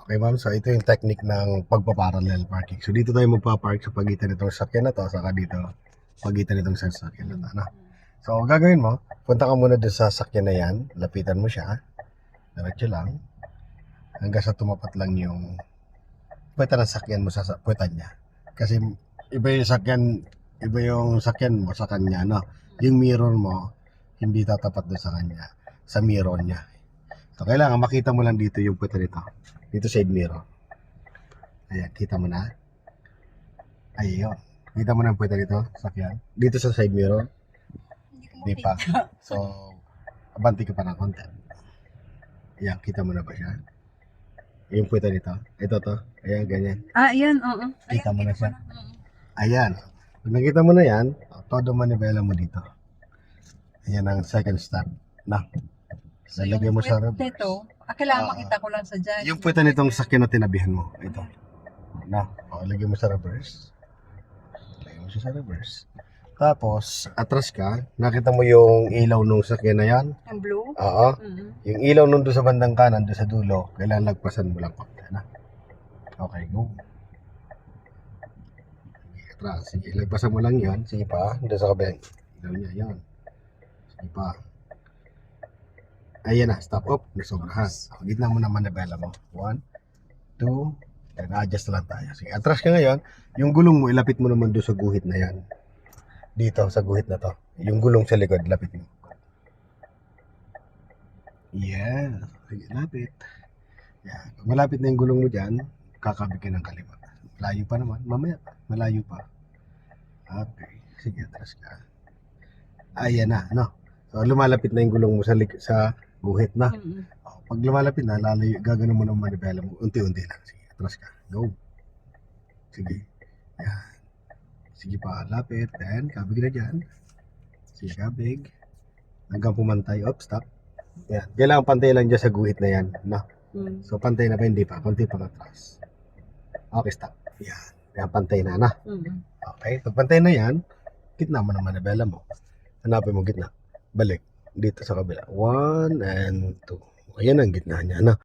Okay, ma'am. So, ito yung technique ng pagpa-parallel parking. So, dito tayo magpa-park sa pagitan nitong sasakyan na to, saka dito, pagitan nitong sasakyan na to. Ano? So, ang gagawin mo, punta ka muna doon sa sasakyan na yan, lapitan mo siya, diretso lang, hanggang sa tumapat lang yung puweta ng sasakyan mo sa puwetan niya. Kasi iba yung sakyan mo sa kanya, no? Yung mirror mo, hindi tatapat doon sa kanya, sa mirror niya. So, kailangan makita mo lang dito yung puweta nito. Dito side mirror. Ayan, kita mo na. Ayun. Kita mo na ang puweta dito, sakyan. Dito sa side mirror. Hindi pa. So, abanti ka pa ng konti. Ayan, kita mo na ba siya? Yung puweta nito. Ito to. Ayan, ganyan. Ayan, oo. Kita mo na siya. Ayan. Pag nakita mo na yan, todo manibela mo dito. Ayan ang second step. Na. So, Lalagay mo sa reverse. Dito, kailangan makita ko lang sa dyan. Yung puweta nitong sakyan na tinabihan mo. Ito. Na. Lagay mo sa reverse. Lagay mo siya sa reverse. Tapos, atras ka. Nakita mo yung ilaw nung sakyan na yan? Yung blue? Oo. Yung ilaw nung doon sa bandang kanan, doon sa dulo, kailangan lagpasan mo lang konti na. Okay, go. Sige, atras. Sige, lagpasan mo lang yan. Sige pa. Doon sa kabilang ilaw niya. Yan. Sige pa. Ayan na, stop up, nasobrahan. Gitna mo naman na bela mo. 1, 2, then adjust lang tayo. Sige, atras ka ngayon. Yung gulong mo, ilapit mo naman doon sa guhit na yan. Dito, sa guhit na to. Yung gulong sa likod, lapit mo. Yeah. Sige, lapit. Yeah. Pag malapit na yung gulong mo dyan, kakabit ka ng kaliwa. Malayo pa naman. Mamaya, malayo pa. Okay. Sige, atras ka. Ayan na, no? So, lumalapit na yung gulong mo sa guhit na. Pag lumalapit na, lalayo, gagano mo ng manibela mo. Unti-unti lang. Sige, atras ka. Go. Sige. Yan. Sige pa, lapit. Then, kabig na dyan. Sige, kabig. Hanggang pumantay. Op, stop. Yan. Kailangan pantay lang dyan sa guhit na yan. No? So, pantay na ba? Hindi pa. Konti pa atras. Okay, stop. Yan. Yan, pantay na na. Okay. Pag pantay na yan, gitna mo ng manibela mo. Hanapin mo gitna. Balik. Dito sa kabila. 1 and 2. Ayan ang gitna niya, no?